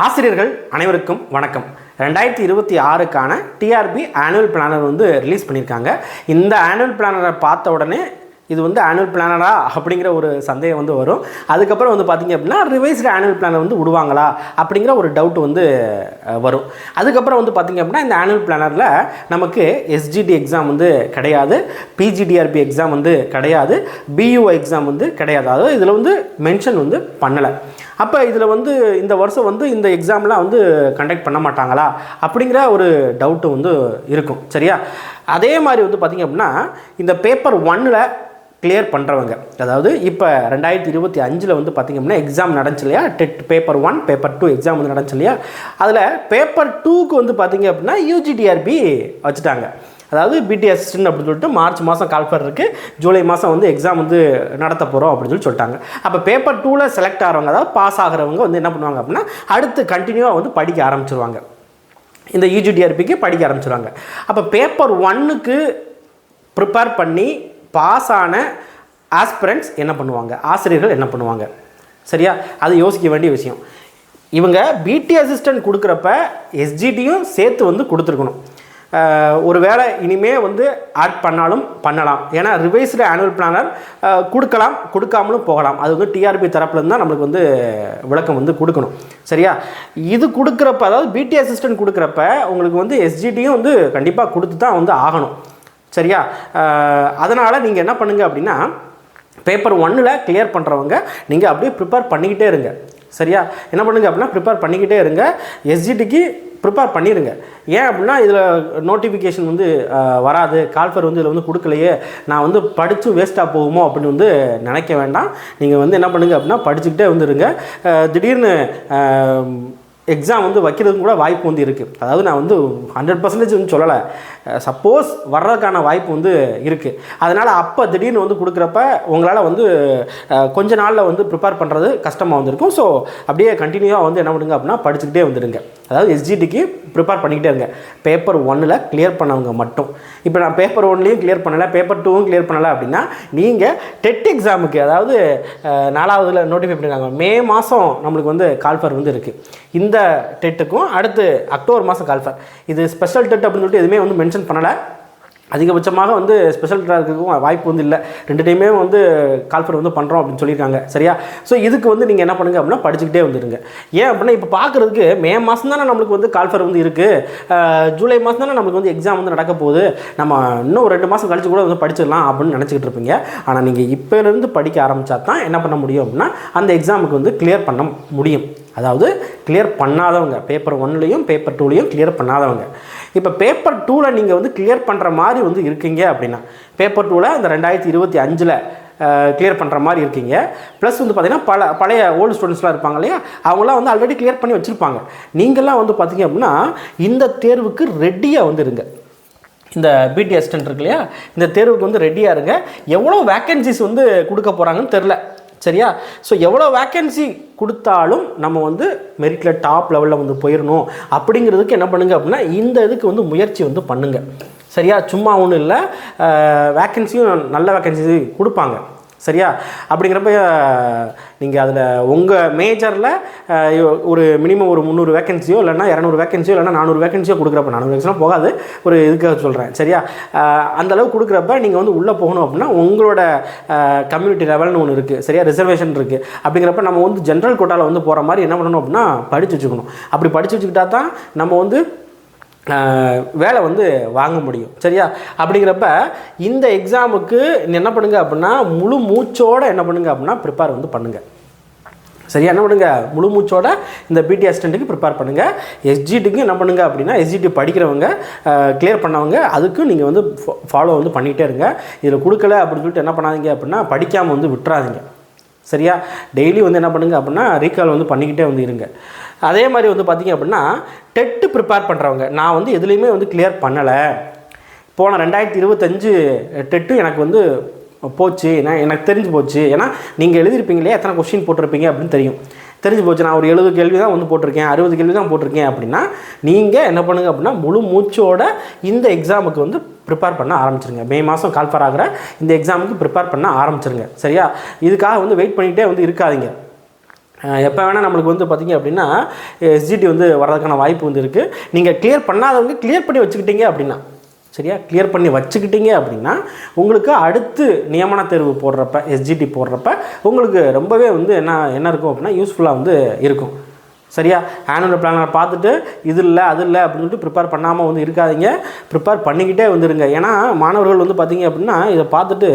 ஆசிரியர்கள் அனைவருக்கும் வணக்கம். 2026க்கான டிஆர்பி ஆனுவல் பிளானர் ரிலீஸ் பண்ணியிருக்காங்க. இந்த ஆனுவல் பிளானரை பார்த்த உடனே இது ஆனுவல் பிளானரா அப்படிங்கிற ஒரு சந்தேகம் வரும். அதுக்கப்புறம் பார்த்தீங்க அப்படின்னா ரிவைஸ்டு ஆனுவல் பிளானர் விடுவாங்களா அப்படிங்கிற ஒரு டவுட் வரும். அதுக்கப்புறம் பார்த்தீங்க அப்படின்னா இந்த ஆனுவல் பிளானரில் நமக்கு எஸ்ஜிடி எக்ஸாம் கிடையாது, பிஜிடிஆர்பி எக்ஸாம் கிடையாது, பியூஓ எக்ஸாம் கிடையாது. அதாவது இதில் மென்ஷன் பண்ணலை. அப்போ இதில் இந்த வருஷம் இந்த எக்ஸாம்லாம் கண்டக்ட் பண்ண மாட்டாங்களா அப்படிங்கிற ஒரு டவுட்டு இருக்கும். சரியா? அதே மாதிரி பார்த்திங்க அப்படின்னா இந்த பேப்பர் 1ல் கிளியர் பண்ணுறவங்க, அதாவது இப்போ 2025 பார்த்திங்க அப்படின்னா எக்ஸாம் நடந்துச்சு இல்லையா, டெட் பேப்பர் 1 பேப்பர் 2 எக்ஸாம் நடந்துச்சு இல்லையா, அதில் பேப்பர் 2க்கு பார்த்திங்க அப்படின்னா யூஜிடிஆர்பி வச்சுட்டாங்க. அதாவது பிடி அசிஸ்டன்ட் அப்படின்னு சொல்லிட்டு மார்ச் மாதம் கால்ஃபர் இருக்குது, ஜூலை மாதம் எக்ஸாம் நடத்த போகிறோம் அப்படின்னு சொல்லிட்டாங்க. அப்போ பேப்பர் 2ல் செலக்ட் ஆகிறவங்க, அதாவது பாஸ் ஆகிறவங்க என்ன பண்ணுவாங்க அப்படின்னா அடுத்து கண்டினியூவாக படிக்க ஆரம்பிச்சிருவாங்க, இந்த யூஜிடிஆர்பிக்கு படிக்க ஆரம்பிச்சிருவாங்க. அப்போ பேப்பர் 1க்கு ப்ரிப்பேர் பண்ணி பாஸ் ஆன ஆஸ்பிரண்ட்ஸ் என்ன பண்ணுவாங்க, ஆசிரியர்கள் என்ன பண்ணுவாங்க? சரியா? அது யோசிக்க வேண்டிய விஷயம். இவங்க பிடி அசிஸ்டன்ட் கொடுக்குறப்ப எஸ்ஜிடியும் சேர்த்து கொடுத்துருக்கணும். ஒரு வேளை இனிமேல் ஆட் பண்ணாலும் பண்ணலாம். ஏன்னா ரிவைஸ்டு ஆனுவல் பிளானர் கொடுக்கலாம், கொடுக்காமலும் போகலாம். அது டிஆர்பி தரப்புலேருந்து தான் நம்மளுக்கு விளக்கம் கொடுக்கணும். சரியா? இது கொடுக்குறப்ப, அதாவது பிடி அசிஸ்டன்ட் கொடுக்குறப்ப உங்களுக்கு எஸ்ஜிடியும் கண்டிப்பாக கொடுத்து தான் ஆகணும். சரியா? அதனால் நீங்கள் என்ன பண்ணுங்கள் அப்படின்னா பேப்பர் 1ல் கிளியர் பண்ணுறவங்க நீங்கள் அப்படியே ப்ரிப்பேர் பண்ணிக்கிட்டே இருங்க. சரியா? என்ன பண்ணுங்கள் அப்படின்னா ப்ரிப்பேர் பண்ணிக்கிட்டே இருங்க, எஸ்ஜிடிக்கு ப்ரிப்பேர் பண்ணிடுங்க. ஏன் அப்படின்னா இதில் நோட்டிஃபிகேஷன் வராது, கால்ஃபர் இதில் கொடுக்கலையே, நான் படித்து வேஸ்ட்டாக போகுமோ அப்படின்னு நினைக்க வேண்டாம். நீங்கள் என்ன பண்ணுங்கள் அப்படின்னா படிச்சுக்கிட்டே இருங்க. திடீர்னு எக்ஸாம் வைக்கிறதுக்கு கூட வாய்ப்பு இருக்குது. அதாவது நான் 100% சொல்லலை, சப்போஸ் வர்றதுக்கான வாய்ப்பு இருக்குது. அதனால் அப்போ திடீர்னு கொடுக்குறப்ப உங்களால் கொஞ்ச நாளில் ப்ரிப்பேர் பண்ணுறது கஷ்டமாக இருக்கும். ஸோ அப்படியே கண்டினியூவாக என்ன பண்ணுங்க அப்படின்னா படிச்சுக்கிட்டே வந்துடுங்க. அதாவது எஸ்ஜிடிக்கு ப்ரிப்பேர் பண்ணிக்கிட்டே இருங்க. பேப்பர் 1ல் கிளியர் பண்ணவங்க மட்டும். இப்போ நான் பேப்பர் 1லையும் கிளியர் பண்ணலை, பேப்பர் 2வும் கிளியர் பண்ணலை அப்படின்னா நீங்கள் டெட் எக்ஸாமுக்கு, அதாவது 4வதுல நோட்டிஃபை பண்ணியிருக்காங்க, மே மாதம் நம்மளுக்கு கால்ஃபர் இருக்குது. இந்த டெட்டுக்கும் அடுத்து அக்டோபர் மாதம் கால்ஃபர். இது ஸ்பெஷல் டெட் அப்படின்னு சொல்லிட்டு எதுவுமே மென்ஷன் பண்ணலை. அதிகபட்சமாக ஸ்பெஷல் டெட்டுக்கும் வாய்ப்பு இல்லை. 2 டைமே கால்ஃபர் பண்ணுறோம் அப்படின்னு சொல்லியிருக்காங்க. சரியா? ஸோ இதுக்கு நீங்கள் என்ன பண்ணுங்கள் அப்படின்னா படிச்சுக்கிட்டே வந்துடுங்க. ஏன் அப்படின்னா இப்போ பார்க்குறதுக்கு மே மாதம் தானே நம்மளுக்கு கால்ஃபர் இருக்குது, ஜூலை மாதம் தானே நம்மளுக்கு எக்ஸாம் நடக்க போகுது, நம்ம இன்னும் ஒரு 2 மாதம் கழிச்சு கூட படிச்சிடலாம் அப்படின்னு நினச்சிக்கிட்டு இருப்பீங்க. ஆனால் நீங்கள் இப்போலேருந்து படிக்க ஆரம்பித்தா தான் என்ன பண்ண முடியும் அப்படின்னா அந்த எக்ஸாமுக்கு கிளியர் பண்ண முடியும். அதாவது கிளியர் பண்ணாதவங்க, பேப்பர் 1லையும் பேப்பர் 2லையும் கிளியர் பண்ணாதவங்க, இப்போ பேப்பர் 2ல் நீங்கள் கிளியர் பண்ணுற மாதிரி இருக்கீங்க அப்படின்னா, பேப்பர் 2ல் இந்த 2025 கிளியர் பண்ணுற மாதிரி இருக்கீங்க. ப்ளஸ் பார்த்தீங்கன்னா பழைய ஓல்டு ஸ்டூடெண்ட்ஸ்லாம் இருப்பாங்க இல்லையா, அவங்களாம் ஆல்ரெடி கிளியர் பண்ணி வச்சுருப்பாங்க. நீங்கள்லாம் பார்த்தீங்க அப்படின்னா இந்த தேர்வுக்கு ரெடியாக இருங்க. இந்த பிடி அசிஸ்டன்ட் இருக்கு இல்லையா, இந்த தேர்வுக்கு ரெடியாக இருங்க. எவ்வளோ வேக்கன்சிஸ் கொடுக்க போகிறாங்கன்னு தெரில. சரியா? ஸோ எவ்வளோ வேக்கன்சி கொடுத்தாலும் நம்ம மெரிட்டில் டாப் லெவலில் போயிடணும் அப்படிங்கிறதுக்கு என்ன பண்ணுங்க அப்படின்னா இந்த இதுக்கு முயற்சி பண்ணுங்கள். சரியா? சும்மா ஒன்றும் இல்லை, வேக்கன்சியும் நல்ல வேக்கன்சி கொடுப்பாங்க. சரியா? அப்படிங்கிறப்ப நீங்கள் அதில் உங்கள் மேஜரில் ஒரு மினிமம் ஒரு 300 வேக்கன்சியோ இல்லைனா 200 வேக்கன்சியோ இல்லைனா 400 வேக்கன்சியோ கொடுக்குறப்ப, 400 வேக்கன்சிலாம் போகாது, ஒரு இதுக்காக சொல்கிறேன். சரியா? அந்தளவு கொடுக்குறப்ப நீங்கள் உள்ளே போகணும் அப்படின்னா உங்களோட கம்யூனிட்டி லெவல்னு ஒன்று இருக்குது. சரியா? ரிசர்வேஷன் இருக்குது. அப்படிங்கிறப்ப நம்ம ஜென்ரல் கோட்டாவில் போகிற மாதிரி என்ன பண்ணணும் அப்படின்னா படித்து வச்சுக்கணும். அப்படி படித்து வச்சுக்கிட்டா தான் நம்ம வேலை வாங்க முடியும். சரியா? அப்படிங்கிறப்ப இந்த எக்ஸாமுக்கு என்ன பண்ணுங்க அப்படின்னா முழு மூச்சோடு என்ன பண்ணுங்க அப்படின்னா ப்ரிப்பேர் பண்ணுங்கள். சரியா? என்ன பண்ணுங்க, முழு மூச்சோட இந்த பிடி அசிஸ்டண்ட்டுக்கு ப்ரிப்பேர் பண்ணுங்கள். எஸ்ஜிடிக்கு என்ன பண்ணுங்க அப்படின்னா எஸ்ஜிடி படிக்கிறவங்க, கிளியர் பண்ணவங்க, அதுக்கும் நீங்கள் ஃபாலோ பண்ணிகிட்டே இருங்க. இதில் கொடுக்கல அப்படின்னு சொல்லிட்டு என்ன பண்ணாதீங்க அப்படின்னா படிக்காமல் விட்டுறாதீங்க. சரியா? டெய்லி என்ன பண்ணுங்க அப்படின்னா ரீகால் பண்ணிக்கிட்டே இருங்க. அதே மாதிரி பார்த்திங்க அப்படின்னா டெட்டு ப்ரிப்பேர் பண்ணுறவங்க, நான் எதுலேயுமே கிளியர் பண்ணலை, போன 2025 டெட்டு எனக்கு போச்சு, எனக்கு தெரிஞ்சு போச்சு. ஏன்னா நீங்கள் எழுதியிருப்பீங்க இல்லையா, எத்தனை கொஸ்டின் போட்டிருப்பீங்க அப்படின்னு தெரிஞ்சு போச்சு. நான் ஒரு 70 கேள்வி தான் போட்டிருக்கேன், 60 கேள்வி தான் போட்டிருக்கேன் அப்படின்னா நீங்கள் என்ன பண்ணுங்கள் அப்படின்னா முழு மூச்சோட இந்த எக்ஸாமுக்கு ப்ரிப்பேர் பண்ண ஆரம்பிச்சிருங்க. மே மாதம் கால்ஃபர் ஆகிற இந்த எக்ஸாமுக்கு ப்ரிப்பேர் பண்ண ஆரம்பிச்சிருங்க. சரியா? இதுக்காக வெயிட் பண்ணிகிட்டே இருக்காதீங்க. எப்போ வேணால் நம்மளுக்கு வந்து பார்த்திங்க அப்படின்னா எஸ்ஜிடி வந்து வர்றதுக்கான வாய்ப்பு வந்து இருக்குது. நீங்கள் கிளியர் பண்ணாதவங்க கிளியர் பண்ணி வச்சுக்கிட்டீங்க அப்படின்னா, சரியா, கிளியர் பண்ணி வச்சுக்கிட்டீங்க அப்படின்னா உங்களுக்கு அடுத்து நியமன தேர்வு போடுறப்ப எஸ்ஜிடி போடுறப்ப உங்களுக்கு ரொம்பவே வந்து என்ன இருக்கும் அப்படின்னா யூஸ்ஃபுல்லாக வந்து இருக்கும். சரியா, ஆனுவல் பிளானர் பார்த்துட்டு இது இல்லை அது இல்லை அப்படின்னு சொல்லிட்டு ப்ரிப்பேர் பண்ணாமல் வந்து இருக்காதிங்க, ப்ரிப்பேர் பண்ணிக்கிட்டே வந்துடுங்க. ஏன்னா மாணவர்கள் வந்து பார்த்திங்க அப்படின்னா இதை பார்த்துட்டு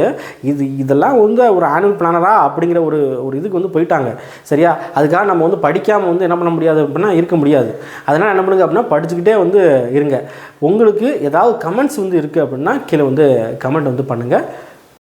இதெல்லாம் வந்து ஒரு ஆனுவல் பிளானரா அப்படிங்கிற ஒரு இதுக்கு வந்து போயிட்டாங்க. சரியா, அதுக்காக நம்ம வந்து படிக்காமல் வந்து என்ன பண்ண முடியாது அப்படின்னா இருக்க முடியாது. அதனால் என்ன பண்ணுங்க அப்படின்னா படிச்சுக்கிட்டே வந்து இருங்க. உங்களுக்கு ஏதாவது கமெண்ட்ஸ் வந்து இருக்குது அப்படின்னா கீழே வந்து கமெண்ட் வந்து பண்ணுங்கள்.